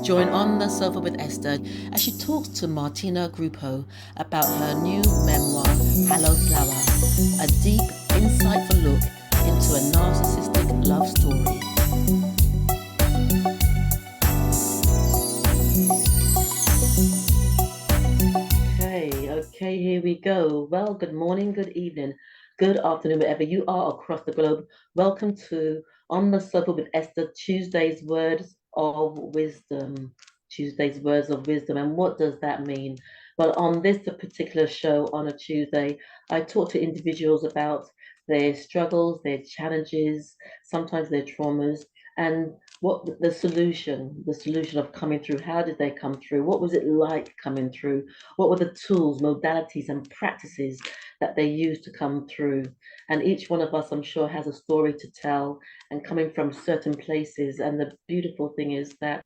Join On the Sofa with Esther as she talks to Martina Gruppo about her new memoir, Hello Flower, a deep, insightful look into a narcissistic love story. Okay, here we go. Well, good morning, good evening, good afternoon, wherever you are across the globe. Welcome to On the Sofa with Esther, Tuesday's Words of Wisdom. Tuesday's Words of Wisdom. And what does that mean? Well, on this particular show on a Tuesday, I talk to individuals about their struggles, their challenges, sometimes their traumas, and what the solution of coming through. How did they come through? What was it like coming through? What were the tools, modalities, and practices that they used to come through? And each one of us, I'm sure, has a story to tell and coming from certain places. And the beautiful thing is that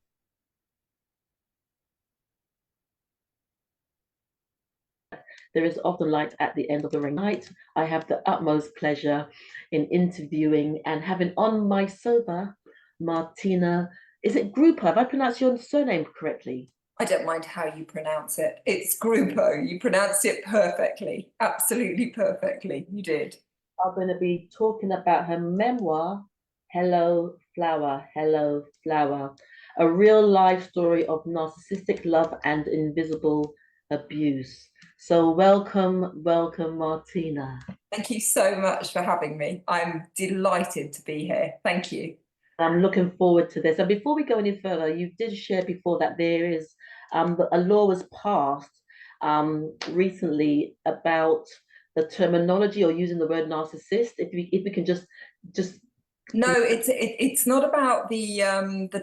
there is often light at the end of the ring. Tonight, I have the utmost pleasure in interviewing and having on my sofa Martina. Is it Gruppo? Have I pronounced your surname correctly? I don't mind how you pronounce it. It's Gruppo. You pronounced it perfectly. Absolutely perfectly. You did. I'm going to be talking about her memoir, Hello Flower, Hello Flower, a real life story of narcissistic love and invisible abuse. So welcome, Martina. Thank you so much for having me. I'm delighted to be here. Thank you. I'm looking forward to this. And before we go any further, you did share before that there is a law was passed recently about the terminology or using the word narcissist. If we can just No, it's not about the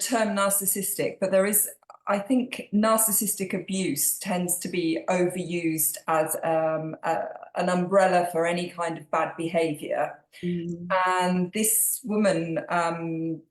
term narcissistic, but there is. I think narcissistic abuse tends to be overused as an umbrella for any kind of bad behaviour. And this woman,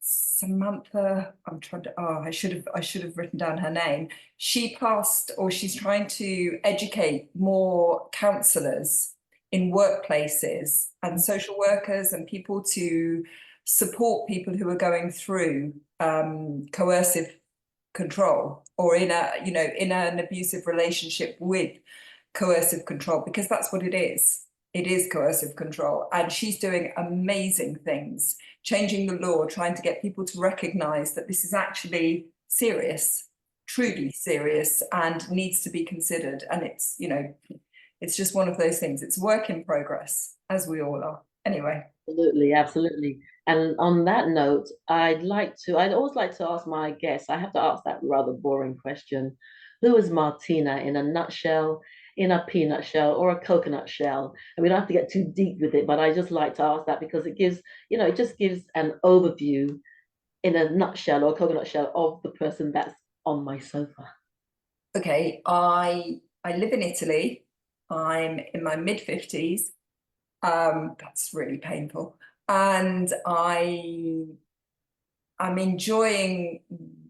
Samantha, I'm trying to. Oh, I should have written down her name. She passed, or she's trying to educate more counsellors in workplaces and social workers and people to support people who are going through coercive control or in an abusive relationship with coercive control, because that's what it is. It is coercive control, and she's doing amazing things, changing the law, trying to get people to recognize that this is actually serious, truly serious, and needs to be considered. And it's just one of those things. It's work in progress, as we all are. Anyway. Absolutely. And on that note, I'd always like to ask my guests, I have to ask that rather boring question. Who is Martina in a nutshell, in a peanut shell, or a coconut shell? And we don't have to get too deep with it, but I just like to ask that because it just gives an overview in a nutshell or a coconut shell of the person that's on my sofa. Okay, I live in Italy. I'm in my mid-50s. That's really painful. And I'm enjoying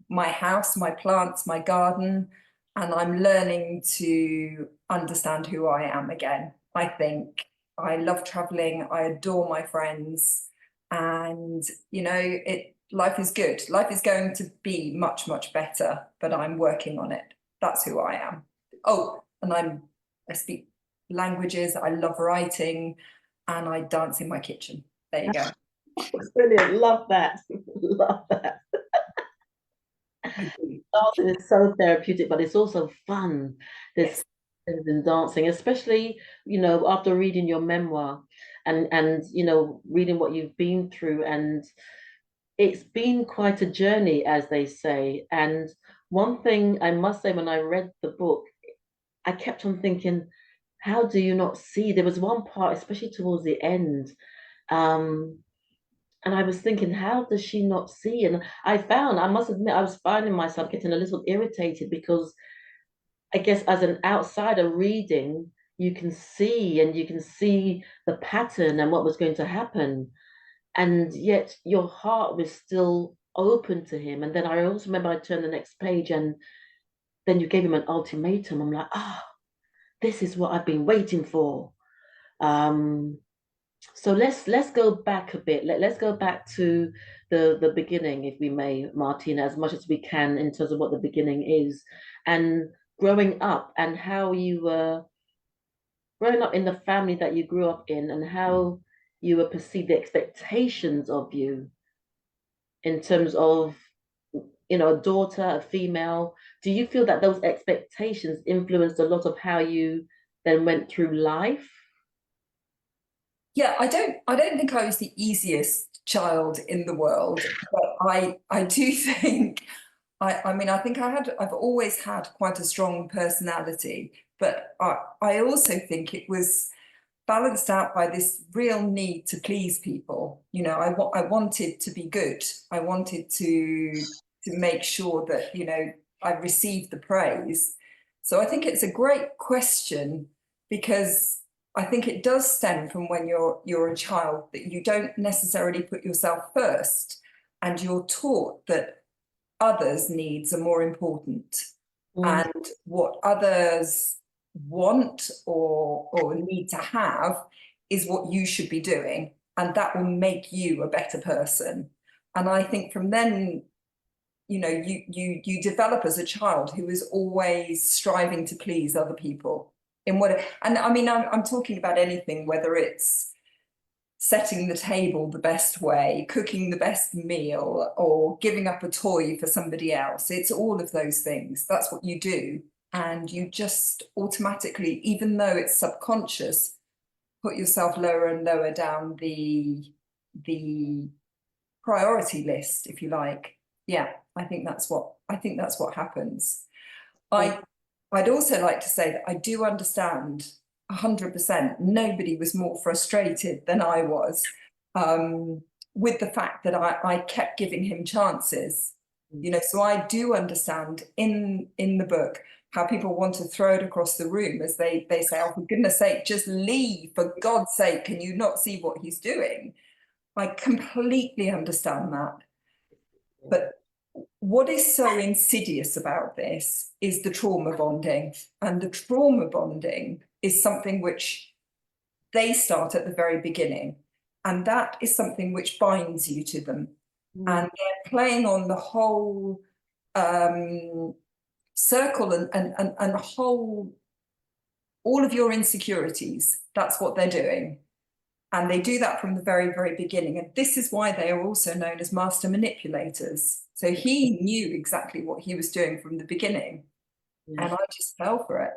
my house, my plants, my garden, and I'm learning to understand who I am again. I think I love traveling. I adore my friends, and life is good. Life is going to be much, much better, but I'm working on it. That's who I am. Oh, and I speak languages. I love writing. And I dance in my kitchen. There you go. Brilliant. Love that. Love that. Dancing is so therapeutic, but it's also fun. There's things in dancing, especially, after reading your memoir and reading what you've been through. And it's been quite a journey, as they say. And one thing I must say, when I read the book, I kept on thinking, how do you not see? There was one part, especially towards the end, and I was thinking, how does she not see? And I must admit, I was finding myself getting a little irritated because I guess as an outsider reading, you can see the pattern and what was going to happen. And yet your heart was still open to him. And then I also remember I turned the next page and then you gave him an ultimatum. I'm like, this is what I've been waiting for. So let's go back a bit. Let's go back to the beginning, if we may, Martina, as much as we can in terms of what the beginning is, and growing up and how you were growing up in the family that you grew up in, and how you were perceived, the expectations of you in terms of, a daughter, a female. Do you feel that those expectations influenced a lot of how you then went through life? Yeah, I don't think I was the easiest child in the world, but I do think I mean I think I've always had quite a strong personality, but I also think it was balanced out by this real need to please people. I wanted to be good. I wanted to make sure that, I received the praise. So I think it's a great question because I think it does stem from when you're a child that you don't necessarily put yourself first, and you're taught that others' needs are more important, Mm, and what others want or need to have is what you should be doing, and that will make you a better person. And I think from then, you develop as a child who is always striving to please other people in what, and I mean I'm talking about anything, whether it's setting the table the best way, cooking the best meal, or giving up a toy for somebody else. It's all of those things. That's what you do. And you just automatically, even though it's subconscious, put yourself lower and lower down the priority list, if you like. Yeah, I think that's what happens. mm, I I'd also like to say that I do understand 100%. Nobody was more frustrated than I was, with the fact that I kept giving him chances. mm. So I do understand in the book how people want to throw it across the room as they say, "Oh, for goodness sake, just leave! For God's sake, can you not see what he's doing?" I completely understand that. But what is so insidious about this is the trauma bonding. And the trauma bonding is something which they start at the very beginning. And that is something which binds you to them. Mm. And they're playing on the whole circle and whole, all of your insecurities. That's what they're doing. And they do that from the very, very beginning. And this is why they are also known as master manipulators. So he knew exactly what he was doing from the beginning. Yeah. And I just fell for it.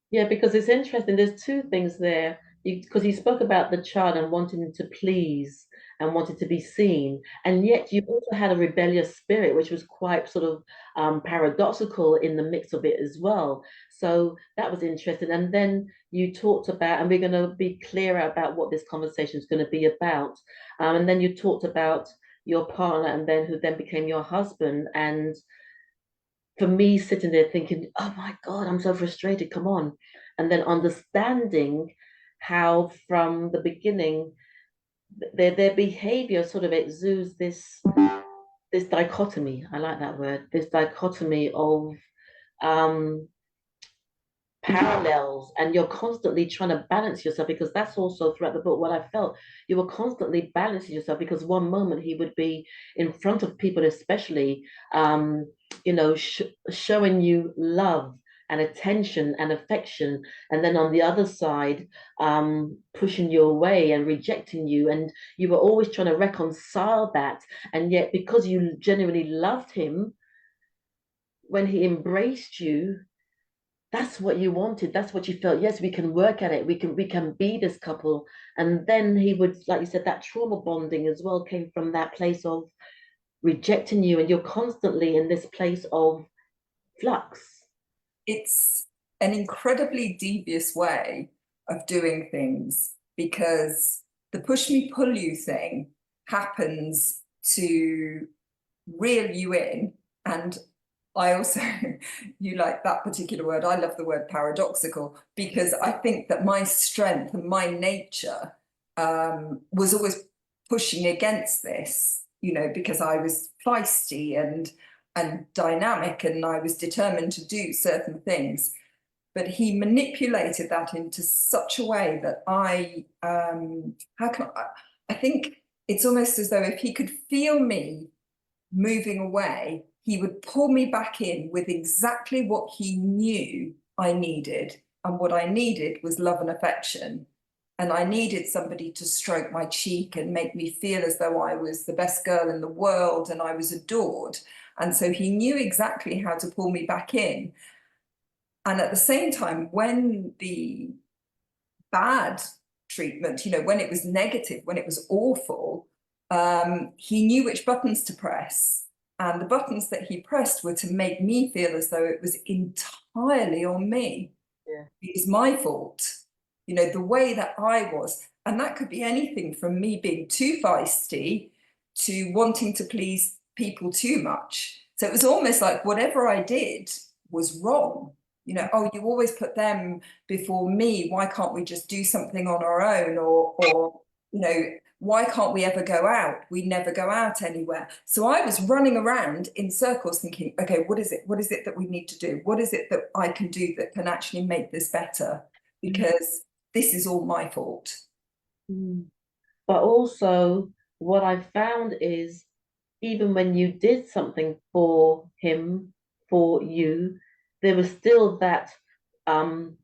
Yeah, because it's interesting. There's two things there. Because you spoke about the child and wanting to please and wanted to be seen, and yet you also had a rebellious spirit, which was quite sort of paradoxical in the mix of it as well. So that was interesting. And then you talked about, and we're going to be clearer about what this conversation is going to be about. And then you talked about your partner, and then who then became your husband, and for me sitting there thinking, oh my God, I'm so frustrated, come on. And then understanding how from the beginning their behavior sort of exudes this dichotomy. I like that word, this dichotomy of um parallels, and you're constantly trying to balance yourself, because that's also throughout the book what I felt. You were constantly balancing yourself, because one moment he would be in front of people, especially showing you love and attention and affection, and then on the other side pushing you away and rejecting you, and you were always trying to reconcile that. And yet, because you genuinely loved him, when he embraced you, that's what you wanted, that's what you felt. Yes, we can work at it, we can be this couple. And then he would, like you said, that trauma bonding as well came from that place of rejecting you, and you're constantly in this place of flux. It's an incredibly devious way of doing things because the push me pull you thing happens to reel you in. And I also, you like that particular word. I love the word paradoxical because I think that my strength and my nature was always pushing against this, because I was feisty and dynamic, and I was determined to do certain things. but he manipulated that into such a way that I think it's almost as though if he could feel me moving away, he would pull me back in with exactly what he knew I needed. And what I needed was love and affection. And I needed somebody to stroke my cheek and make me feel as though I was the best girl in the world and I was adored. And so he knew exactly how to pull me back in. And at the same time, when the bad treatment, you know, when it was negative, when it was awful, he knew which buttons to press. And the buttons that he pressed were to make me feel as though it was entirely on me. Yeah. It was my fault, you know, the way that I was. And that could be anything from me being too feisty to wanting to please people too much. So it was almost like whatever I did was wrong. You know, oh, you always put them before me. Why can't we just do something on our own? Or you know, why can't we ever go out? We never go out anywhere. So I was running around in circles thinking, okay, what is it? What is it that we need to do? What is it that I can do that can actually make this better? Because this is all my fault. But also, what I found is even when you did something for him, for you, there was still um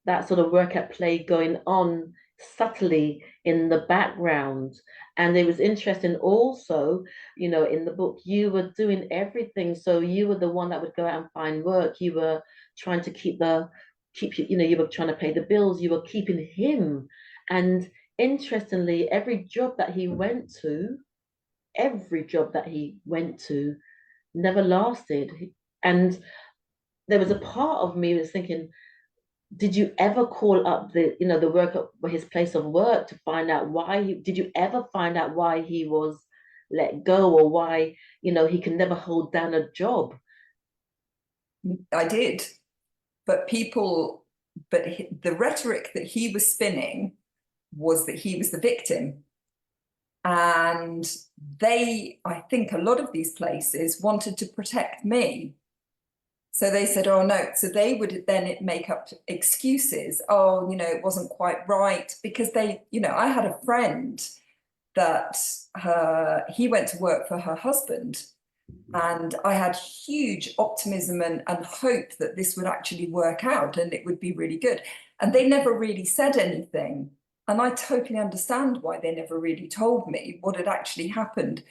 that sort of work at play going on subtly in the background. And it was interesting also, you know, in the book, you were doing everything. So you were the one that would go out and find work. You were trying to you know, you were trying to pay the bills, you were keeping him. And interestingly, every job that he went to never lasted. And there was a part of me was thinking, did you ever call up the work at his place of work to find out did you ever find out why he was let go, or why, you know, he can never hold down a job? I did, but the rhetoric that he was spinning was that he was the victim. And I think a lot of these places wanted to protect me. So they said, oh no, so they would then make up excuses. Oh, you know, it wasn't quite right because you know, I had a friend that he went to work for her husband. And I had huge optimism and hope that this would actually work out and it would be really good. And they never really said anything. And I totally understand why they never really told me what had actually happened.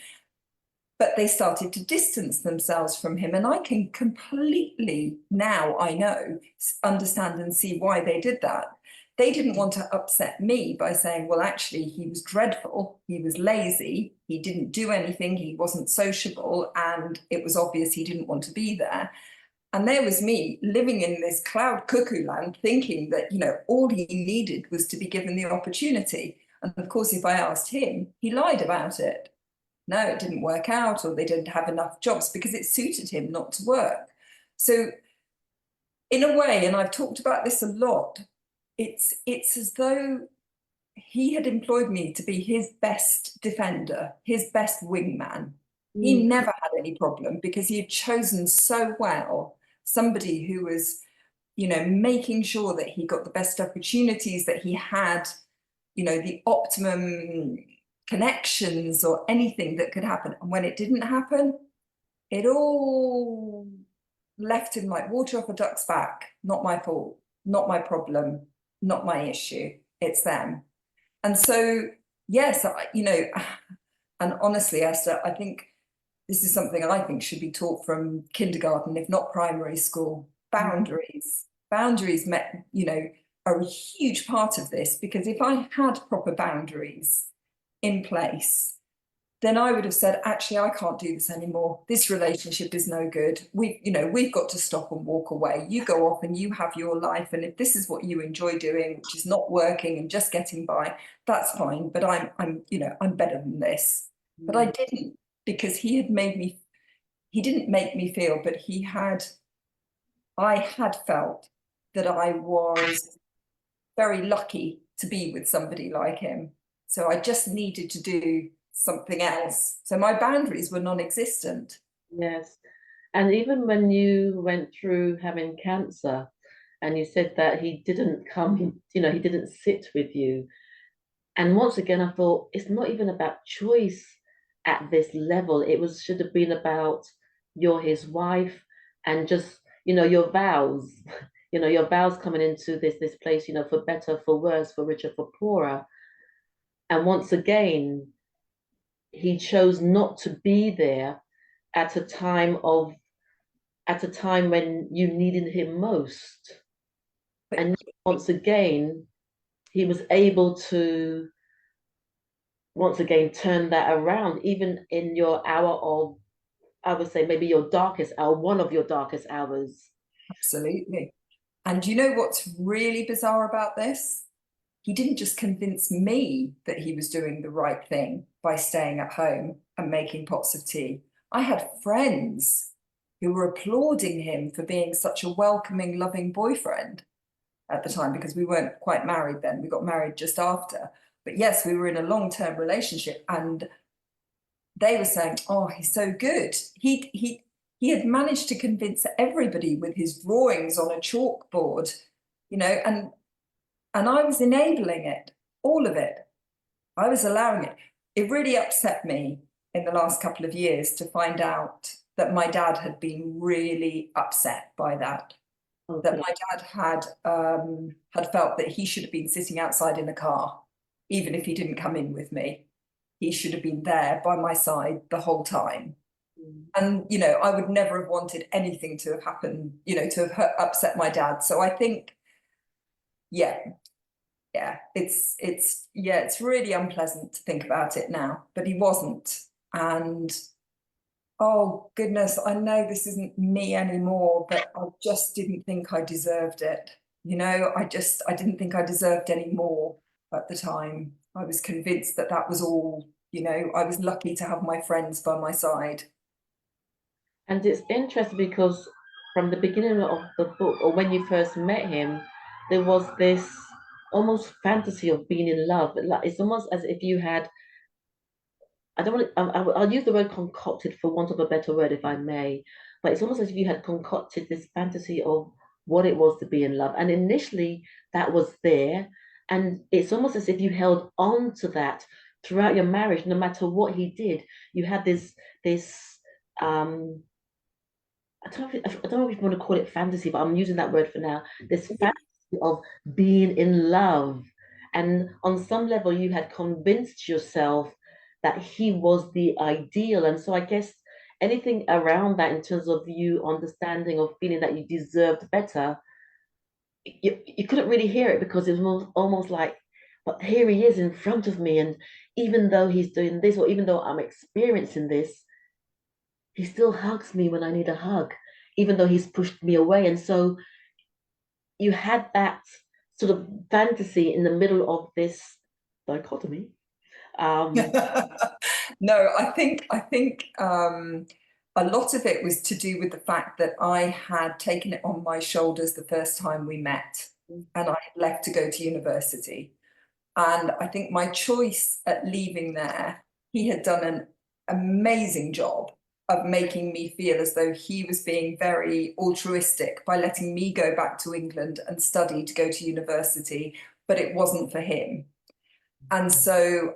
But they started to distance themselves from him. And I can completely, now I know, understand and see why they did that. They didn't want to upset me by saying, well, actually, he was dreadful, he was lazy, he didn't do anything, he wasn't sociable, and it was obvious he didn't want to be there. And there was me living in this cloud cuckoo land thinking that, you know, all he needed was to be given the opportunity. And of course, if I asked him, he lied about it. No, it didn't work out, or they didn't have enough jobs because it suited him not to work. So in a way, and I've talked about this a lot, it's as though he had employed me to be his best defender, his best wingman. He never had any problem because he had chosen so well somebody who was, you know, making sure that he got the best opportunities, that he had, you know, the optimum connections or anything that could happen. And when it didn't happen, it all left him like water off a duck's back. Not my fault, not my problem, not my issue. It's them. And so, yes, you know, and honestly, Esther, I think this is something I think should be taught from kindergarten, if not primary school. Boundaries. Boundaries, you know, are a huge part of this, because if I had proper boundaries in place, then I would have said, actually, I can't do this anymore. This relationship is no good. We've got to stop and walk away. You go off and you have your life. And if this is what you enjoy doing, which is not working and just getting by, that's fine. But I'm better than this. But I didn't, because he didn't make me feel, but I had felt that I was very lucky to be with somebody like him. So I just needed to do something else. So my boundaries were non-existent. Yes. And even when you went through having cancer and you said that he didn't come, you know, he didn't sit with you. And once again, I thought it's not even about choice at this level. It was should have been about you're his wife and just, you know, your vows, you know, your vows coming into this place, you know, for better, for worse, for richer, for poorer. And once again, he chose not to be there at a time of at a time when you needed him most. But And once again, he was able to once again turn that around, even in your hour of, I would say maybe your darkest hour, one of your darkest hours. absolutely. And you know what's really bizarre about this? He didn't just convince me that he was doing the right thing by staying at home and making pots of tea. I had friends who were applauding him for being such a welcoming, loving boyfriend at the time, because we weren't quite married then. We got married just after. But yes, we were in a long-term relationship, and they were saying, "Oh, he's so good. He had managed to convince everybody with his drawings on a chalkboard, you know, and I was enabling it, all of it. I was allowing it. It really upset me in the last couple of years to find out that my dad had been really upset by that. That Okay. my dad had felt that he should have been sitting outside in a car, even if he didn't come in with me. He should have been there by my side the whole time. Mm. And, you know, I would never have wanted anything to have happened, you know, to have upset my dad. So I think, yeah, it's really unpleasant to think about it now, but he wasn't. And oh goodness, I know this isn't me anymore, but I just didn't think I deserved it. You know, I didn't think I deserved any more at the time. I was convinced that that was all, you know, I was lucky to have my friends by my side. And it's interesting because from the beginning of the book, or when you first met him, there was this almost fantasy of being in love. Like it's almost as if you had, I don't want to, I'll use the word concocted for want of a better word, if I may, but it's almost as if you had concocted this fantasy of what it was to be in love. And initially that was there. And it's almost as if you held on to that throughout your marriage, no matter what he did. You had this um I don't know if you want to call it fantasy, but I'm using that word for now. This fantasy of being in love. And on some level, you had convinced yourself that he was the ideal. And so I guess anything around that in terms of you understanding or feeling that you deserved better, you couldn't really hear it because it was almost like, but here he is in front of me. And even though he's doing this, or even though I'm experiencing this, he still hugs me when I need a hug, even though he's pushed me away. And so you had that sort of fantasy in the middle of this dichotomy. Um, No, I think a lot of it was to do with the fact that I had taken it on my shoulders the first time we met, and I had left to go to university. And I think my choice at leaving there, he had done an amazing job of making me feel as though he was being very altruistic by letting me go back to England and study to go to university, but it wasn't for him. And so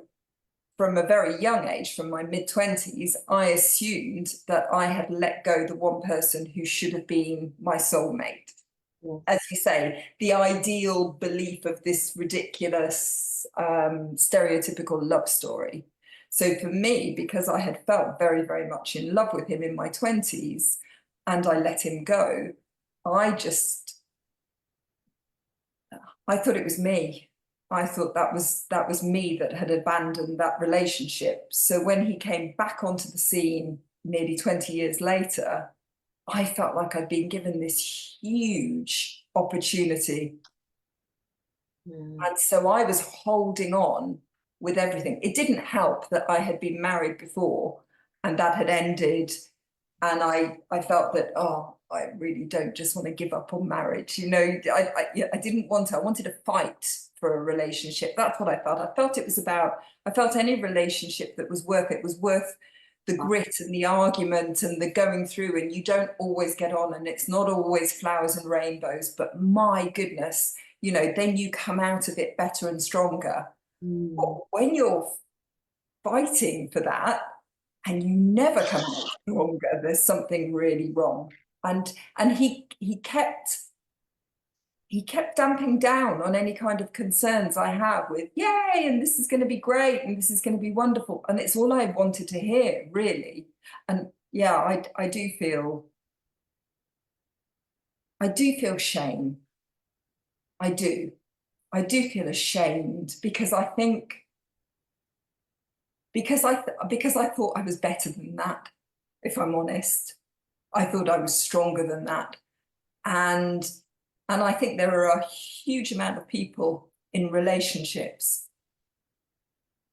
from a very young age, from my mid-20s, I assumed that I had let go the one person who should have been my soulmate. As you say, the ideal belief of this ridiculous, stereotypical love story. So for me, because I had felt very, very much in love with him in my 20s and I let him go, I thought it was me. I thought that was me that had abandoned that relationship. So when he came back onto the scene nearly 20 years later, I felt like I'd been given this huge opportunity. mm, And so I was holding on with everything. It didn't help that I had been married before and that had ended. And I felt that, oh, I really don't just want to give up on marriage. You know, I didn't want to, I wanted to fight for a relationship. That's what I felt. I felt it was about, I felt any relationship that was worth it was worth the grit and the argument and the going through, and you don't always get on, and it's not always flowers and rainbows, but my goodness, you know, then you come out of it better and stronger. But when you're fighting for that and you never come out stronger, there's something really wrong. And he kept damping down on any kind of concerns I have with, yay, and this is going to be great, and this is going to be wonderful. And it's all I wanted to hear, really. And yeah, I do feel shame. I do feel ashamed, because I think, because I thought I was better than that, if I'm honest. I thought I was stronger than that. And I think there are a huge amount of people in relationships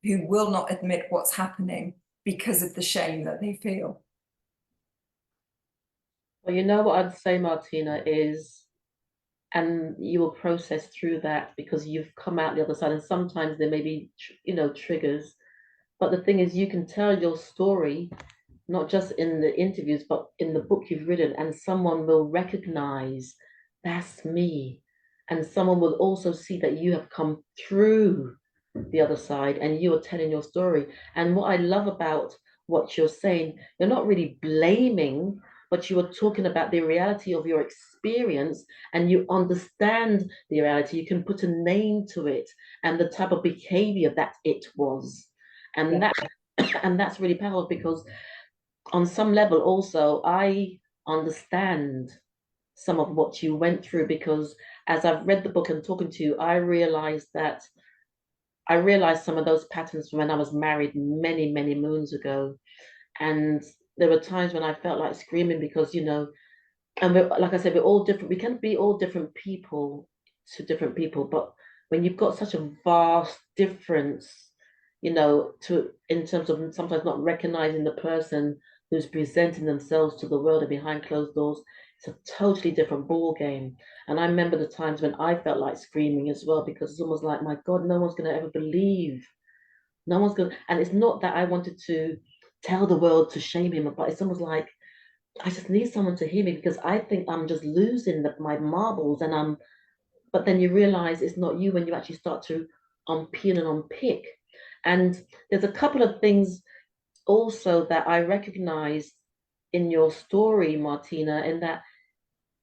who will not admit what's happening because of the shame that they feel. Well, you know what I'd say, Martina, is, and you will process through that because you've come out the other side, and sometimes there may be, triggers. But the thing is, you can tell your story, not just in the interviews, but in the book you've written, and someone will recognize that's me. And someone will also see that you have come through the other side and you are telling your story. And what I love about what you're saying, you're not really blaming, but you are talking about the reality of your experience, and you understand the reality. You can put a name to it and the type of behavior that it was. And that and that's really powerful, because on some level also I understand some of what you went through, because as I've read the book and talking to you, I realized some of those patterns from when I was married many, many moons ago. And there were times when I felt like screaming because, and like I said, we're all different. We can be all different people to different people. But when you've got such a vast difference, in terms of sometimes not recognizing the person who's presenting themselves to the world and behind closed doors, it's a totally different ball game. And I remember the times when I felt like screaming as well, because it's almost like, my God, no one's going to ever believe. No one's going to, and it's not that I wanted to tell the world to shame him, but it's almost like, I just need someone to hear me, because I think I'm just losing my marbles, but then you realize it's not you when you actually start to unpeel and unpick. And there's a couple of things also that I recognized in your story, Martina, in that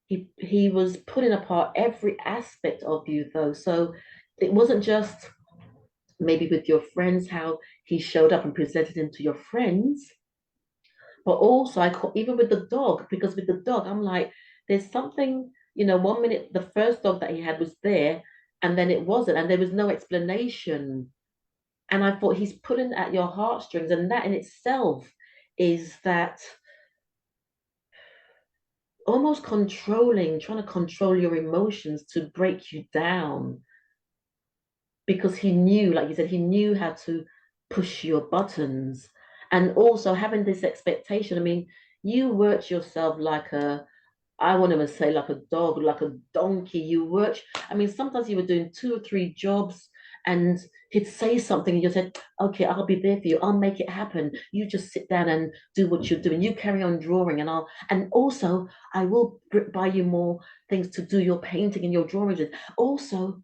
he was putting apart every aspect of you, though. So it wasn't just maybe with your friends, how he showed up and presented him to your friends, but also even with the dog, because with the dog, I'm like, there's something, 1 minute the first dog that he had was there, and then it wasn't, and there was no explanation. And I thought, he's pulling at your heartstrings, and that in itself is that almost trying to control your emotions to break you down, because he knew, like you said, he knew how to push your buttons. And also having this expectation. I mean, you worked yourself like I want to say like a dog, like a donkey. You worked, I mean, sometimes you were doing 2 or 3 jobs, and he'd say something and you said, okay, I'll be there for you. I'll make it happen. You just sit down and do what you're doing. You carry on drawing, and also I will buy you more things to do your painting and your drawings. Also,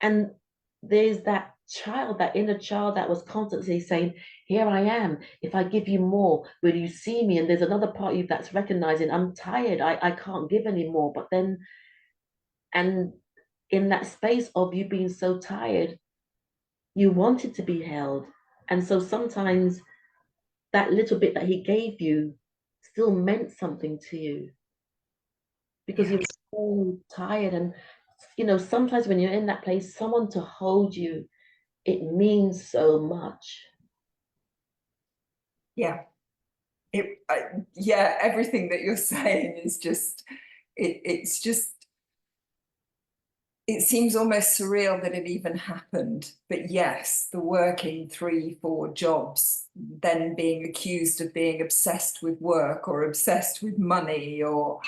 and there's that child, that inner child that was constantly saying, here I am. If I give you more, will you see me? And there's another part of you that's recognizing, I'm tired. I can't give anymore. But then, and in that space of you being so tired, you wanted to be held. And so sometimes that little bit that he gave you still meant something to you, because you were so tired. And, sometimes when you're in that place, someone to hold you, it means so much. Yeah. Yeah, everything that you're saying is just, it's just, it seems almost surreal that it even happened. But yes, the working 3-4 jobs, then being accused of being obsessed with work or obsessed with money, or,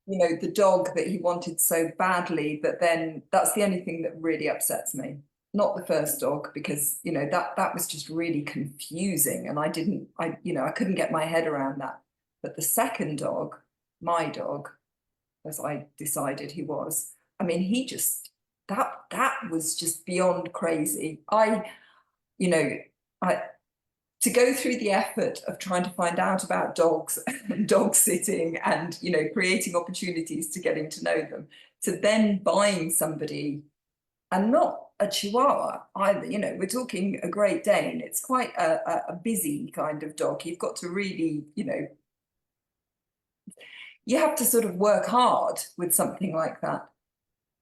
the dog that he wanted so badly. But then that's the only thing that really upsets me. not the first dog, because, you know, that was just really confusing, and I couldn't get my head around that. But the second dog, my dog, as I decided he was, I mean, he just, that was just beyond crazy. You know, to go through the effort of trying to find out about dogs and dog sitting and, you know, creating opportunities to getting to know them, to then buying somebody, and not a Chihuahua either, you know, we're talking a Great Dane. It's quite a busy kind of dog. You've got to really, you know, you have to sort of work hard with something like that.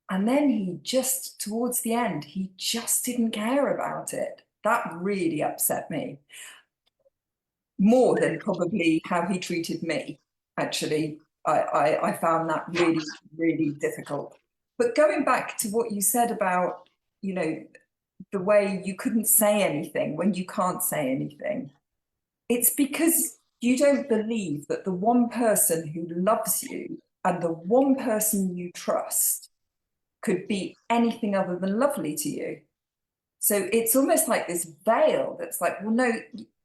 And then he just, towards the end, he just didn't care about it. That really upset me. More than probably how he treated me, actually. I found that really, really difficult. But going back to what you said about, you know, the way you couldn't say anything when you can't say anything, it's because you don't believe that the one person who loves you and the one person you trust could be anything other than lovely to you. So it's almost like this veil that's like, well, no,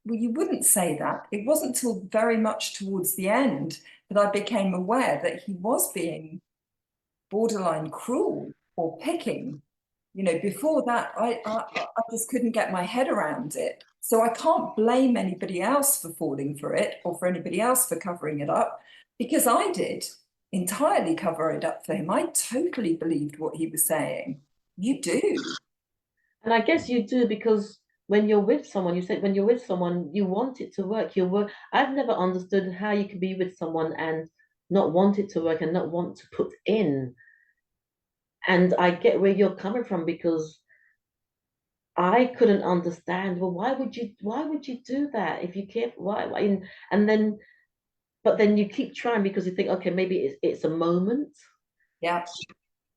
well, you wouldn't say that. It wasn't till very much towards the end that I became aware that he was being borderline cruel or picking. You know, before that, I just couldn't get my head around it. So I can't blame anybody else for falling for it, or for anybody else for covering it up, because I did entirely cover it up for him. I totally believed what he was saying. You do. And I guess you do, because when you're with someone, you said when you're with someone, you want it to work. You work. I've never understood how you can be with someone and not want it to work and not want to put in. And I get where you're coming from, because I couldn't understand. Well, why would you do that if you care? Why? And then, but then you keep trying because you think, okay, maybe it's a moment. Yeah.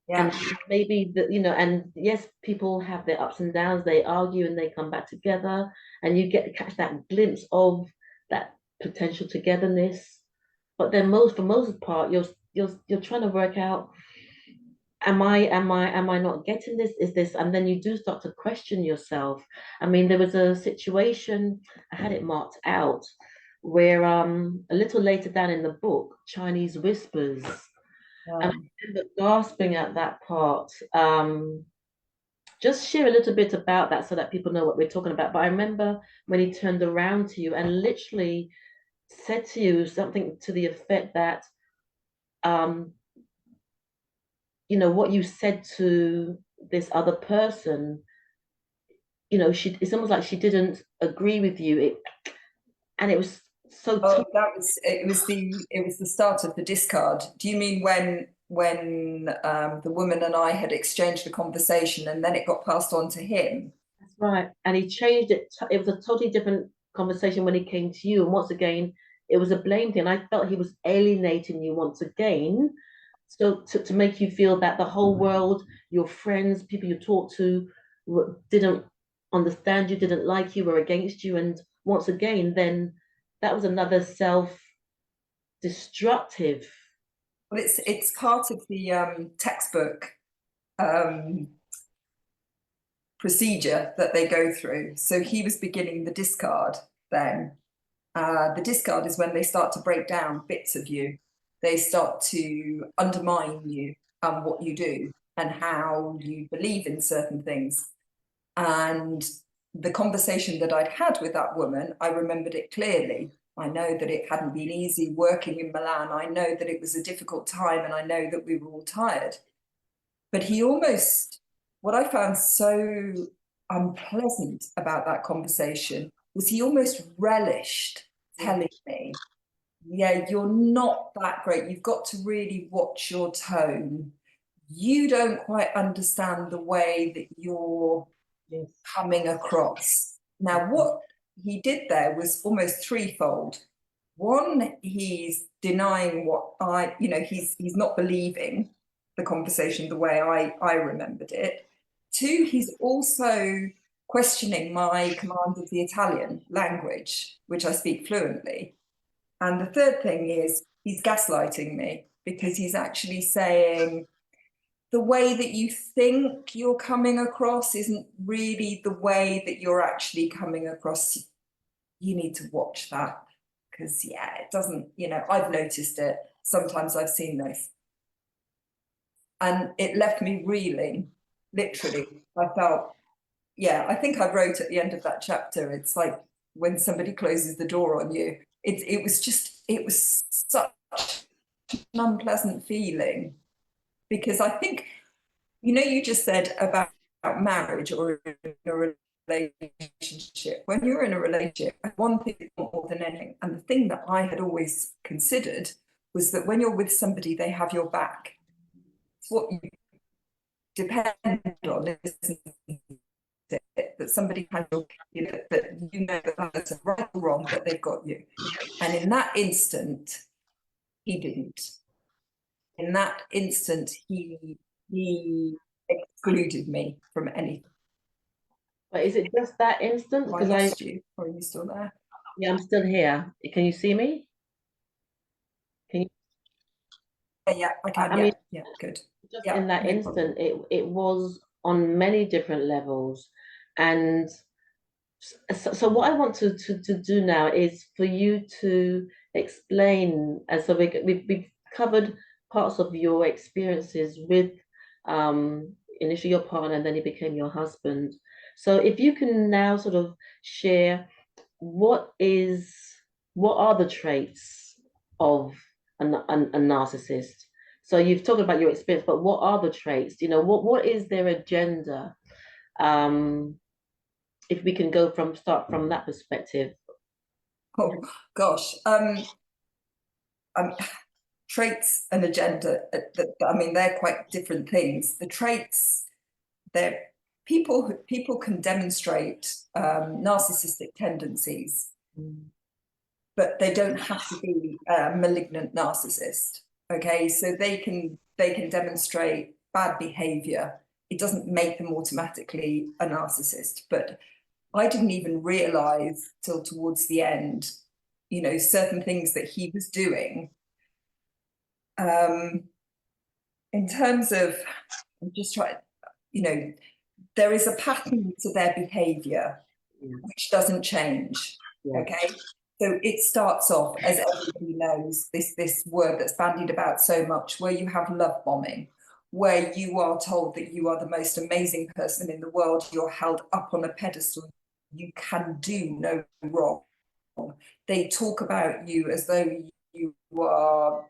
And Yeah. maybe that, you know, and yes, people have their ups and downs, they argue and they come back together, and you get to catch that glimpse of that potential togetherness. But then for most part, you're trying to work out, am I not getting this? Is this? And then you do start to question yourself. I mean, there was a situation, I had it marked out, where a little later down in the book, Chinese whispers. And I remember gasping at that part. Just share a little bit about that so that people know what we're talking about. But I remember when he turned around to you and literally said to you something to the effect that, um, you know, what you said to this other person, you know, it's almost like she didn't agree with you. And it was so Oh, tough. it was the start of the discard. Do you mean when the woman and I had exchanged a conversation and then it got passed on to him? That's right. And he changed it. It was a totally different conversation when he came to you. And once again, it was a blame thing. I felt he was alienating you once again. So to make you feel that the whole world, your friends, people you talk to, didn't understand you, didn't like you, were against you. And once again, then that was another self-destructive. Well, it's part of the textbook um, procedure that they go through. So he was beginning the discard then. The discard is when they start to break down bits of you. They start to undermine you and what you do and how you believe in certain things. And the conversation that I'd had with that woman, I remembered it clearly. I know that it hadn't been easy working in Milan. I know that it was a difficult time, and I know that we were all tired. But he almost, what I found so unpleasant about that conversation was he almost relished telling me, yeah, you're not that great. You've got to really watch your tone. You don't quite understand the way that you're Yes. coming across. Now, what he did there was almost threefold. One, he's denying what he's not believing the conversation the way I remembered it. Two, he's also questioning my command of the Italian language, which I speak fluently. And the third thing is he's gaslighting me, because he's actually saying, the way that you think you're coming across isn't really the way that you're actually coming across. You need to watch that, because yeah, it doesn't, you know, I've noticed it. Sometimes I've seen this. And it left me reeling, literally. I felt, yeah, I think I wrote at the end of that chapter, it's like when somebody closes the door on you. It was such an unpleasant feeling, because I think, you know, you just said about marriage or in a relationship. When you're in a relationship, one thing more than anything, and the thing that I had always considered was that when you're with somebody, they have your back. It's what you depend on, isn't it? That somebody has your, you know, that you know that that's right or wrong, that they've got you. And in that instant, he didn't. In that instant, he excluded me from anything. But is it just that instant? I Because lost you, or are you still there? yeah, I'm still here. Can you see me? Can you? Yeah, I can. I Yeah, mean, yeah, good. just Yeah, in that no instant, problem. it was on many different levels, and so what I want to do now is for you to explain. And so we've covered parts of your experiences with initially your partner, and then he became your husband. So if you can now sort of share what is what are the traits of a narcissist. So you've talked about your experience, but what are the traits? You know, what is their agenda? Um, if we can go from start from that perspective. Oh gosh, traits and agenda. I mean, they're quite different things. The traits, they're people can demonstrate narcissistic tendencies, Mm. but they don't have to be a malignant narcissist. Okay, so they can demonstrate bad behavior. It doesn't make them automatically a narcissist. But I didn't even realize till towards the end, you know, certain things that he was doing. In terms of, I'm just trying, you know, there is a pattern to their behavior Yeah. which doesn't change. Yeah. Okay. So it starts off, as everybody knows, this word that's bandied about so much, where you have love bombing, where you are told that you are the most amazing person in the world, you're held up on a pedestal, you can do no wrong. They talk about you as though you are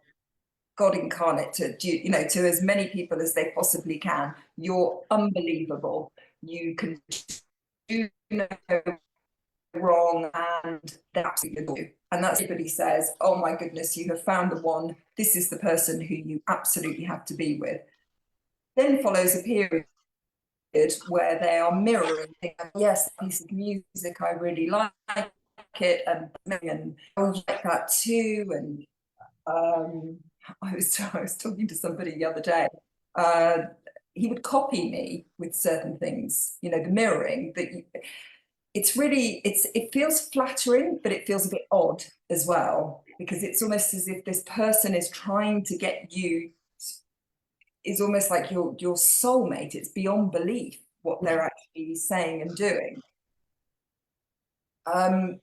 God incarnate to, you know, to as many people as they possibly can. You're unbelievable. You can do no wrong, and they absolutely adore you. And that's everybody says, oh my goodness, you have found the one. This is the person who you absolutely have to be with. Then follows a period where they are mirroring things. Yes, piece of music, I really like it, and oh, you like that too. And I was talking to somebody the other day. He would copy me with certain things, you know, the mirroring that it's really, it feels flattering, but it feels a bit odd as well, because it's almost as if this person is trying to get you, is almost like your soulmate. It's beyond belief what they're actually saying and doing.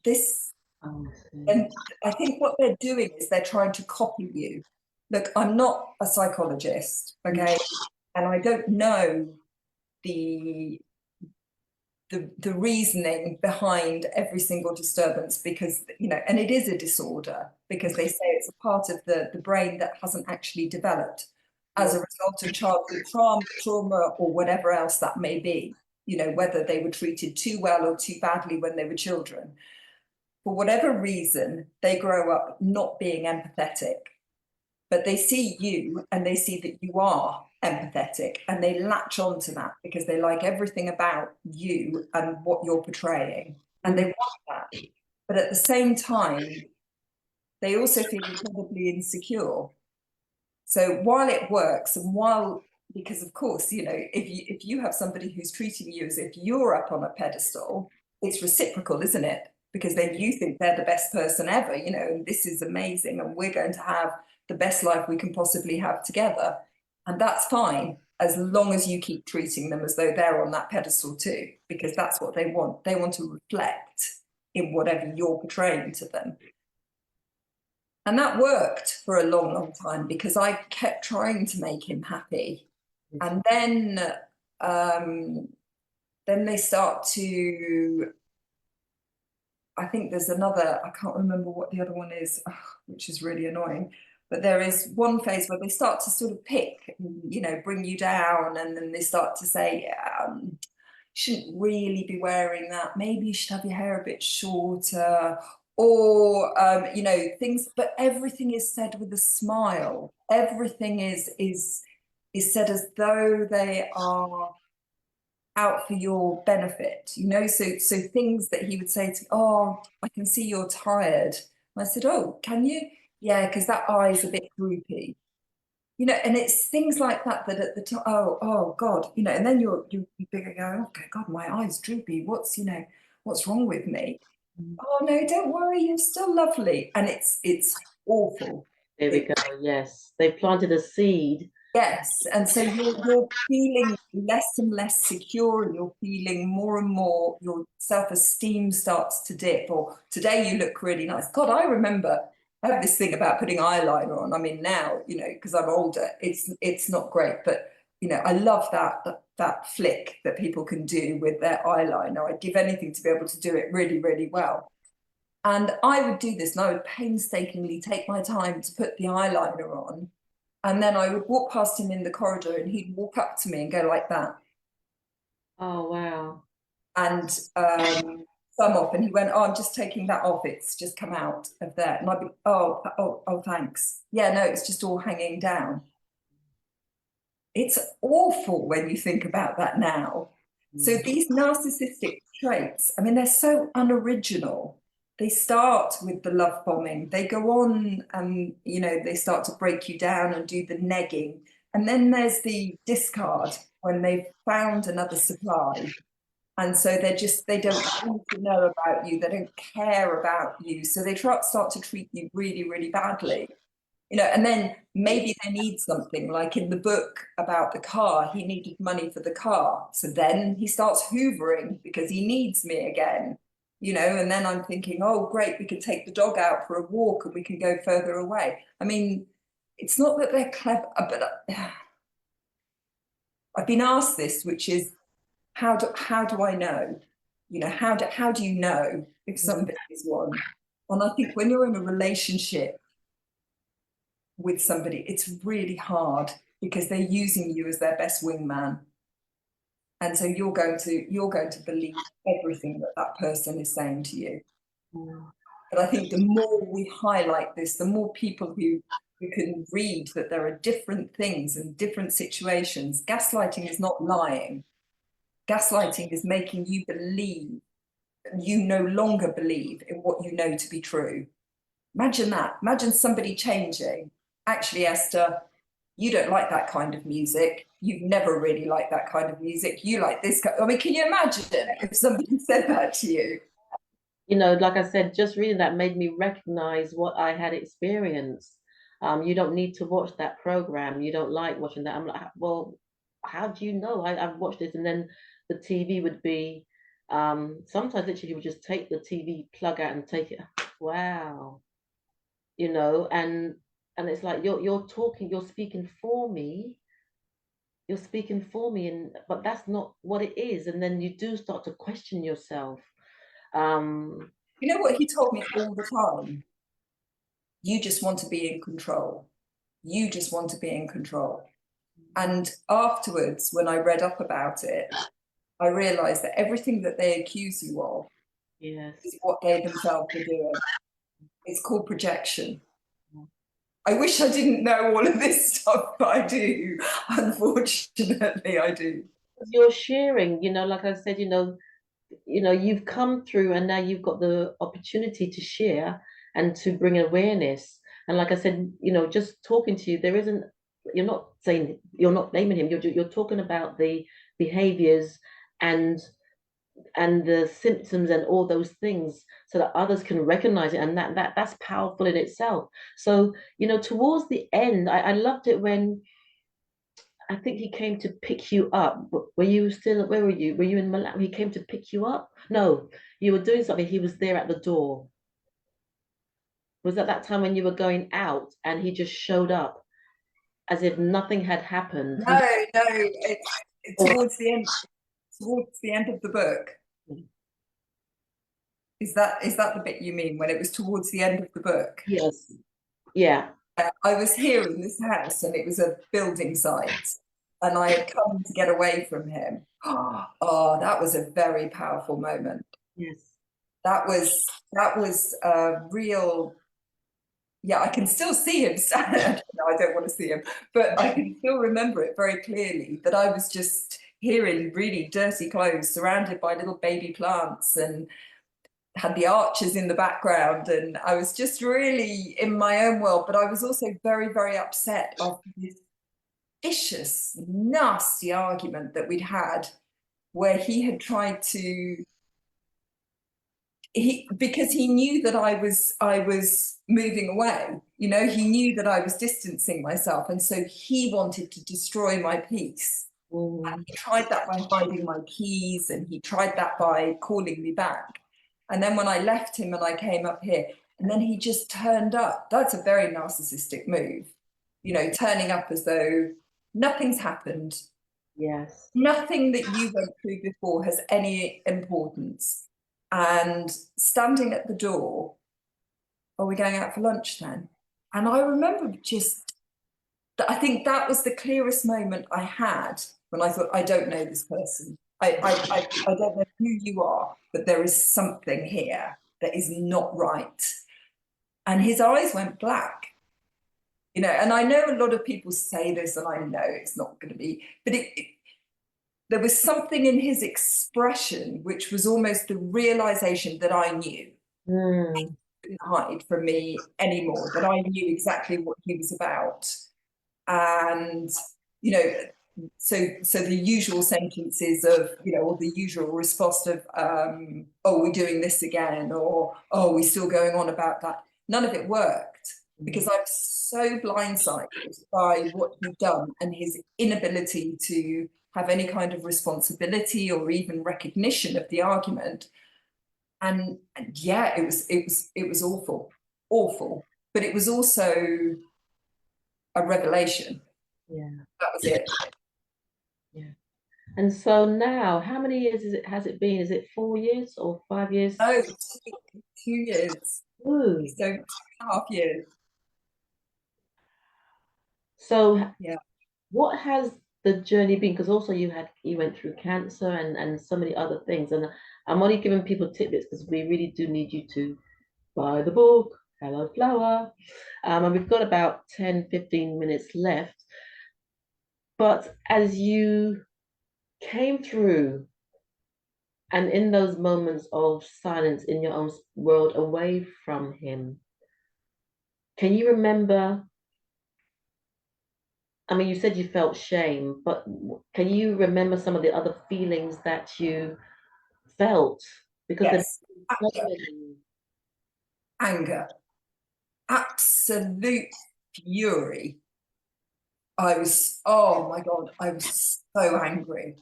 This And I think what they're doing is they're trying to copy you. Look, I'm not a psychologist, okay, and I don't know the reasoning behind every single disturbance, because, you know, and it is a disorder, because they say it's a part of the brain that hasn't actually developed as a result of childhood trauma or whatever else that may be, you know, whether they were treated too well or too badly when they were children. For whatever reason, they grow up not being empathetic, but they see you and they see that you are empathetic, and they latch on to that because they like everything about you and what you're portraying, and they want that. But at the same time, they also feel incredibly insecure. So while it works, and while, because of course, you know, if you have somebody who's treating you as if you're up on a pedestal, it's reciprocal, isn't it? Because then you think they're the best person ever, you know, and this is amazing, and we're going to have the best life we can possibly have together. And that's fine. as long as you keep treating them as though they're on that pedestal too, because that's what they want. They want to reflect in whatever you're portraying to them. And that worked for a long, long time because I kept trying to make him happy. And then they start to, I think there's another, I can't remember what the other one is, which is really annoying. But there is one phase where they start to sort of pick, you know, bring you down, and then they start to say, you shouldn't really be wearing that. Maybe you should have your hair a bit shorter, or you know, things. But everything is said with a smile. Everything is said as though they are out for your benefit, you know. So things that he would say to me, oh, I can see you're tired. And I said, oh, can you? Yeah, because that eye is a bit droopy, you know. And it's things like that that at the time, oh God, you know. And then you're bigger going, okay, God, my eye's droopy. What's, you know, what's wrong with me? Oh no, don't worry, you're still lovely. And it's awful. There we go. Yes, they planted a seed. Yes, and so you're feeling less and less secure, and you're feeling more and more your self-esteem starts to dip. Or today you look really nice. God, I remember I have this thing about putting eyeliner on. I mean, now, you know, because I'm older, it's not great, but you know, I love that flick that people can do with their eyeliner. I'd give anything to be able to do it really, really well. And I would do this, and I would painstakingly take my time to put the eyeliner on. And then I would walk past him in the corridor, and he'd walk up to me and go like that. Oh, wow. And some off, and he went, oh, I'm just taking that off. It's just come out of there. And I'd be, oh, thanks. Yeah, no, it's just all hanging down. It's awful when you think about that now. So these narcissistic traits, I mean, they're so unoriginal. They start with the love bombing. They go on and, you know, they start to break you down and do the negging. And then there's the discard when they've found another supply. And so they don't want to know about you. They don't care about you. So they start to treat you really, really badly. You know, and then maybe they need something, like in the book about the car, he needed money for the car. So then he starts hoovering because he needs me again, you know. And then I'm thinking, oh, great, we can take the dog out for a walk and we can go further away. I mean, it's not that they're clever, but I've been asked this, which is, how do I know? You know, how do you know if somebody is one? And I think when you're in a relationship with somebody, it's really hard because they're using you as their best wingman. And so you're going to believe everything that person is saying to you. But I think the more we highlight this, the more people who can read that there are different things and different situations. Gaslighting is not lying. Gaslighting is making you believe, you no longer believe in what you know to be true. Imagine that. Imagine somebody changing. Actually, Esther, you don't like that kind of music. You've never really liked that kind of music. You like this kind. I mean, can you imagine if somebody said that to you? You know, like I said, just reading that made me recognize what I had experienced. You don't need to watch that program. You don't like watching that. I'm like, well, how do you know? I've watched this, and then the TV would be, sometimes literally you would just take the TV plug out and take it. Wow. You know, and it's like you're talking, you're speaking for me. You're speaking for me, and but that's not what it is. And then you do start to question yourself. You know what he told me all the time? You just want to be in control. You just want to be in control. And afterwards, when I read up about it, I realized that everything that they accuse you of is what they themselves are doing. It's called projection. I wish I didn't know all of this stuff, but I do. Unfortunately, I do. You're sharing, you know, like I said, you've come through and now you've got the opportunity to share and to bring awareness. And like I said, just talking to you, you're not saying, you're not naming him, you're talking about the behaviors and the symptoms and all those things so that others can recognize it, and that's powerful in itself. So towards the end, I loved it when I think he came to pick you up. Were you still, where were you? Were you in Milan? He came to pick you up? No, you were doing something. He was there at the door. Was that that time when you were going out and he just showed up as if nothing had happened? No, no, it's Oh, towards the end of the book. Is that the bit you mean, when it was towards the end of the book? yes. Yeah. I was here in this house and it was a building site and I had come to get away from him. Oh, that was a very powerful moment. Yes. That was a real, yeah, I can still see him. No, I don't want to see him, but I can still remember it very clearly, that I was just here in really dirty clothes, surrounded by little baby plants, and had the archers in the background, and I was just really in my own world. But I was also very, very upset after this vicious, nasty argument that we'd had, where he had tried to, because he knew that I was moving away. You know, he knew that I was distancing myself, and so he wanted to destroy my peace. Mm. And he tried that by hiding my keys, and he tried that by calling me back. And then when I left him and I came up here, and then he just turned up. That's a very narcissistic move, you know, turning up as though nothing's happened. Yes. Nothing that you went through before has any importance. And standing at the door, are we going out for lunch then? And I remember just, I think that was the clearest moment I had, when I thought, I don't know this person. I don't know who you are, but there is something here that is not right. And his eyes went black, you know, and I know a lot of people say this, and I know it's not going to be, but there was something in his expression which was almost the realization that I knew. Mm. Couldn't hide from me anymore, that I knew exactly what he was about. And, you know, so the usual sentences of, you know, or the usual response of, oh, we're doing this again, or, oh, we're still going on about that. None of it worked, because I'm so blindsided by what he'd done and his inability to have any kind of responsibility or even recognition of the argument. And yeah, it was awful, awful. But it was also a revelation. Yeah. That was it. Yeah. And so now, how many years has it been? Is it 4 years or 5 years? Oh, 2 years. Ooh. So 2.5 years. So Yeah. what has the journey been? Because also you went through cancer and so many other things. And I'm only giving people tidbits because we really do need you to buy the book, Hello Flower. And we've got about 10, 15 minutes left. But as you came through and in those moments of silence in your own world away from him, can you remember? I mean, you said you felt shame, but can you remember some of the other feelings that you felt? Because there Yes. so many. Anger. Absolute fury. Oh my God, I was so angry.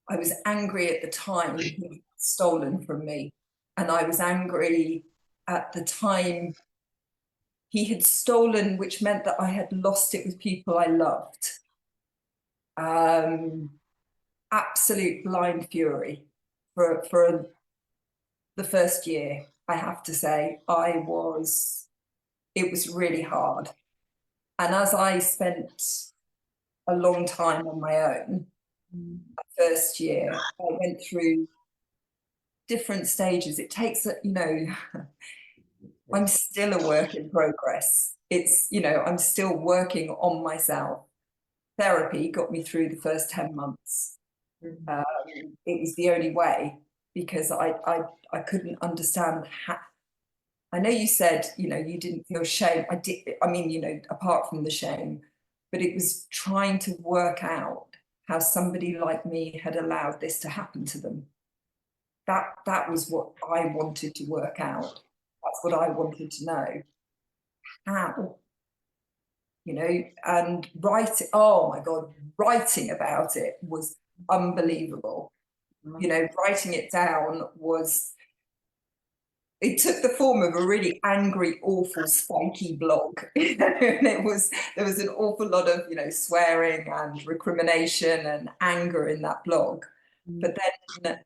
I was angry at the time he was stolen from me. And I was angry at the time he had stolen, which meant that I had lost it with people I loved. Absolute blind fury for the first year, I have to say. It was really hard. And as I spent a long time on my own, that first year, I went through different stages. It takes, you know, I'm still a work in progress. It's, you know, I'm still working on myself. Therapy got me through the first 10 months. It was the only way, because I couldn't understand how. I know you said, you know, you didn't feel shame. I did. I mean, you know, apart from the shame, but it was trying to work out how somebody like me had allowed this to happen to them. That was what I wanted to work out. That's what I wanted to know. How? you know, and oh my God, writing about it was unbelievable. You know, writing it down was, it took the form of a really angry, awful, spiky blog. You know, and there was an awful lot of, you know, swearing and recrimination and anger in that blog. But then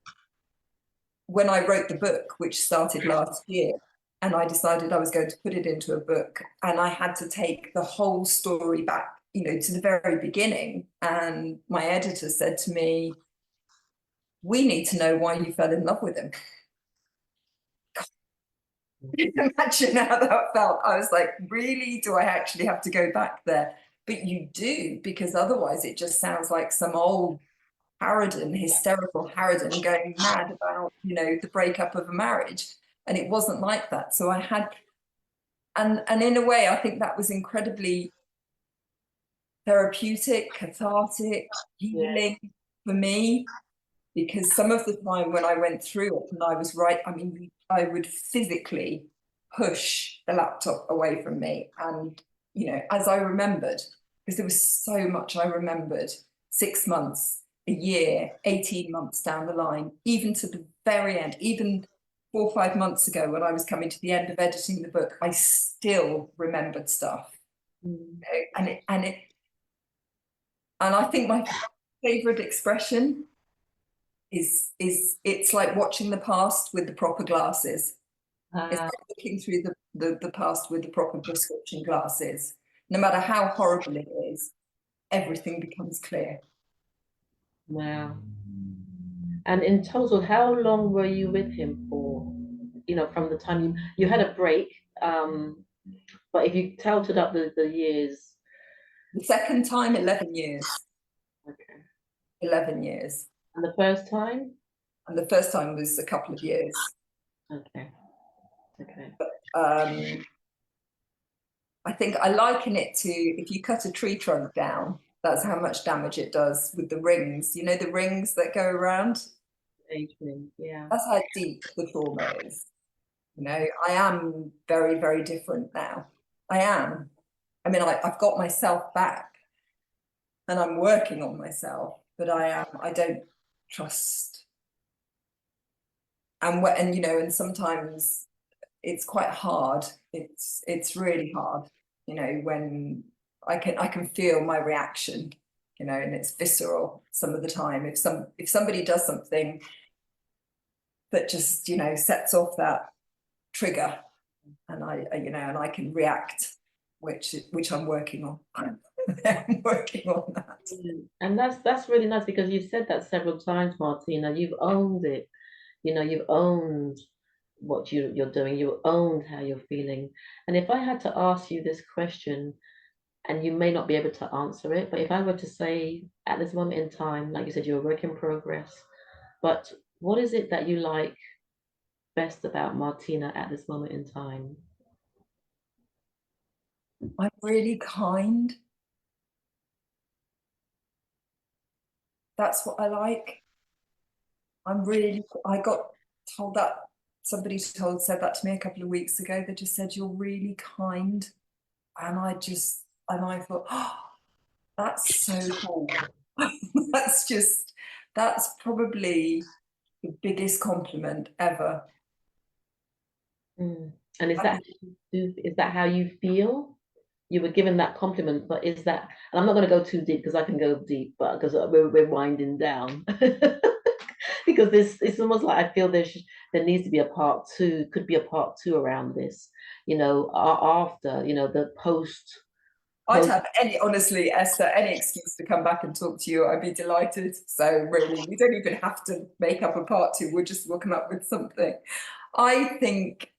when I wrote the book, which started last year, and I decided I was going to put it into a book, and I had to take the whole story back, you know, to the very beginning. And my editor said to me, "We need to know why you fell in love with him." Imagine how that felt. I was like, really? Do I actually have to go back there? But you do, because otherwise it just sounds like some old harridan, hysterical harridan going mad about, you know, the breakup of a marriage. And it wasn't like that. So I had, and in a way, I think that was incredibly therapeutic, cathartic, healing for me, because some of the time when I went through it and I was right, I mean, I would physically push the laptop away from me. And, you know, as I remembered, because there was so much I remembered, 6 months, a year, 18 months down the line, even to the very end, even 4 or 5 months ago when I was coming to the end of editing the book, I still remembered stuff. You know, and I think my favorite expression is it's like watching the past with the proper glasses. It's like looking through the past with the proper prescription glasses. No matter how horrible it is, everything becomes clear. Wow. And in total, how long were you with him for? You know, from the time you had a break, but if you totaled up the years. The second time, 11 years. Okay. 11 years. And the first time? And the first time was a couple of years. Okay. Okay. I think I liken it to, if you cut a tree trunk down, that's how much damage it does with the rings. You know, the rings that go around? Age ring, yeah. That's how deep the trauma is. You know, I am very, very different now. I am. I mean, I've got myself back and I'm working on myself, but I don't trust. And you know, and sometimes it's quite hard. It's really hard, you know, when I can feel my reaction, you know, and it's visceral some of the time. If somebody does something that just, you know, sets off that trigger, and I can react, which I'm working on. I'm working on that. And that's really nice, because you've said that several times, Martina. You've owned it. You know, you've owned what you're doing. You owned how you're feeling. And if I had to ask you this question, and you may not be able to answer it, but if I were to say at this moment in time, like you said, you're a work in progress, but what is it that you like best about Martina at this moment in time? I'm really kind. That's what I like. I got told that, somebody said that to me a couple of weeks ago. They just said, "You're really kind." And I thought, oh, that's so cool. That's probably the biggest compliment ever. Mm. And is that how you feel? You were given that compliment, but is that, and I'm not going to go too deep because I can go deep, but because we're winding down. Because this, it's almost like I feel there needs to be a part two, could be a part two around this, you know, after, you know, the post. I'd have honestly, Esther, any excuse to come back and talk to you, I'd be delighted. So really, we don't even have to make up a part two. We'll come up with something. I think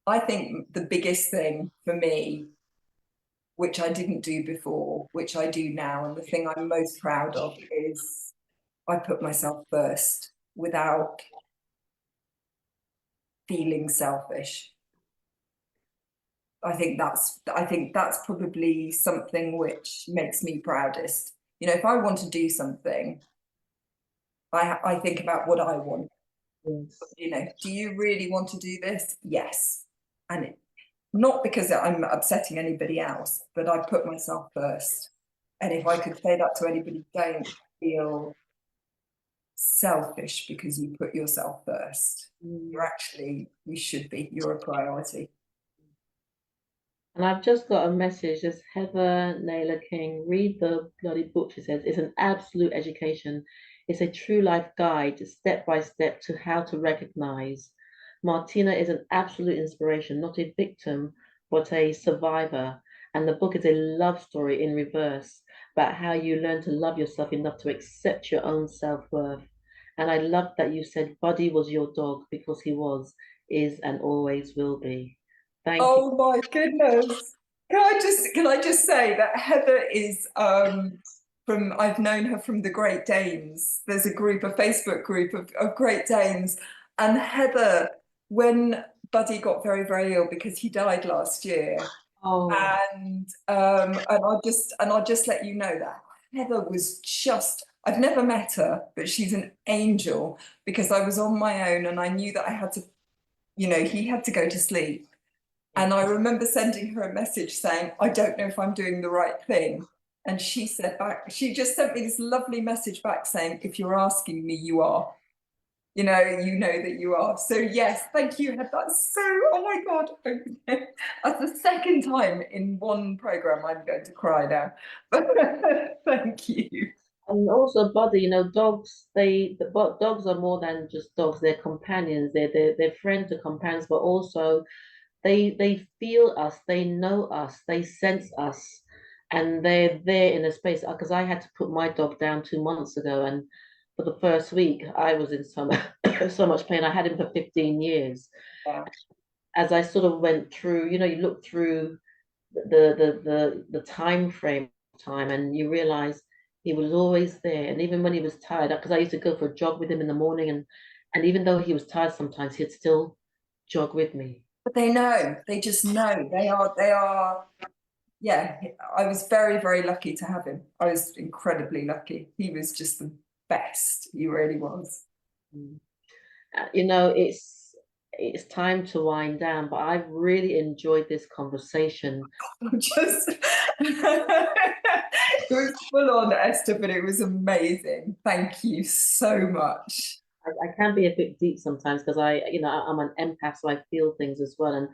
the biggest thing for me, which I didn't do before, which I do now, and the thing I'm most proud of, is I put myself first without feeling selfish. I think that's probably something which makes me proudest. You know, if I want to do something, I think about what I want. Yes. You know, do you really want to do this? Yes. And not because I'm upsetting anybody else, but I put myself first. And if I could say that to anybody, don't feel selfish because you put yourself first. You're actually, you should be, you're a priority. And I've just got a message. This Heather Naylor King. Read the bloody book, she says. It's an absolute education. It's a true life guide, step by step, to how to recognize. Martina is an absolute inspiration, not a victim, but a survivor. And the book is a love story in reverse about how you learn to love yourself enough to accept your own self-worth. And I love that you said Buddy was your dog, because he was, is, and always will be. Thank you. Oh my goodness. Can I just say that Heather is from, I've known her from the Great Danes. There's a group, a Facebook group of Great Danes. And Heather, when Buddy got very, very ill because he died last year. Oh. And I'll just let you know that Heather was just, I've never met her, but she's an angel, because I was on my own and I knew that I had to, you know, he had to go to sleep. And I remember sending her a message saying, I don't know if I'm doing the right thing. And she said back, she just sent me this lovely message back saying, if you're asking me, you are. You know that you are. So yes, thank you. That's so, oh my God. That's the second time in one program I'm going to cry now. Thank you. And also, Buddy, you know, dogs, dogs are more than just dogs. They're companions. They're friends or companions, but also they feel us, they know us, they sense us, and they're there in a space. Because I had to put my dog down 2 months ago, and for the first week I was in so so much pain. I had him for 15 years. Yeah. As I sort of went through, you know, you look through the time frame of time, and you realize he was always there. And even when he was tired, because I used to go for a jog with him in the morning, and even though he was tired sometimes, he'd still jog with me. But they know, they just know. They are, yeah, I was very, very lucky to have him. I was incredibly lucky. He was just the best. He really was. You know, it's time to wind down, but I've really enjoyed this conversation. Just it was full on, Esther, but it was amazing. Thank you so much. I can be a bit deep sometimes because I'm an empath, so I feel things as well. And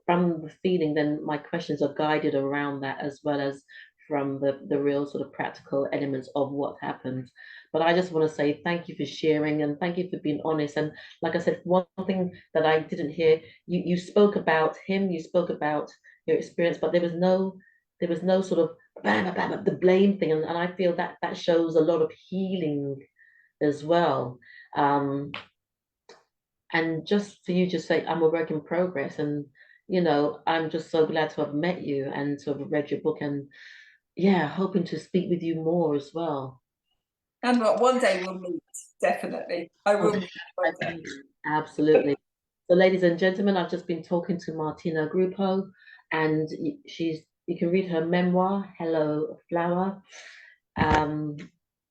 from the feeling, then my questions are guided around that, as well as from the real sort of practical elements of what happened. But I just want to say thank you for sharing, and thank you for being honest. And like I said, one thing that I didn't hear, you spoke about him, you spoke about your experience, but there was no sort of the blame thing. And I feel that that shows a lot of healing as well. And just for you to say, I'm a work in progress, and I'm just so glad to have met you and to have read your book, and yeah, hoping to speak with you more as well. And one day we'll meet, definitely. I will meet one day. Absolutely. So, ladies and gentlemen, I've just been talking to Martina Gruppo, and you can read her memoir, Hello Flower.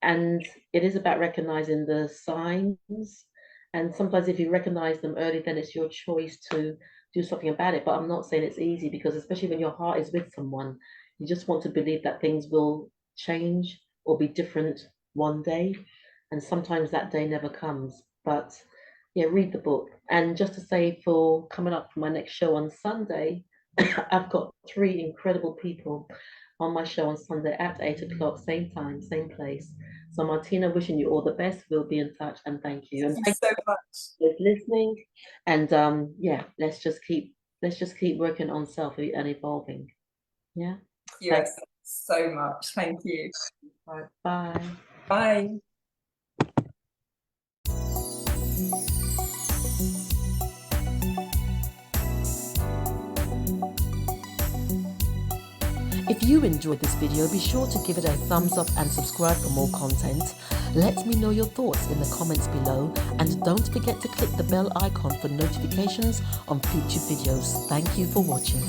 And it is about recognizing the signs. And sometimes if you recognize them early, then it's your choice to do something about it. But I'm not saying it's easy, because especially when your heart is with someone, you just want to believe that things will change or be different one day. And sometimes that day never comes. But yeah, read the book. And just to say, for coming up for my next show on Sunday, I've got 3 incredible people on my show on Sunday at 8 o'clock, same time, same place. So Martina, wishing you all the best. We'll be in touch, and thank you. And thank you so much for listening. And yeah, let's just keep working on self and evolving. Yeah. Yes, so much. Thank you. Right, bye. Bye. If you enjoyed this video, be sure to give it a thumbs up and subscribe for more content. Let me know your thoughts in the comments below, and don't forget to click the bell icon for notifications on future videos. Thank you for watching.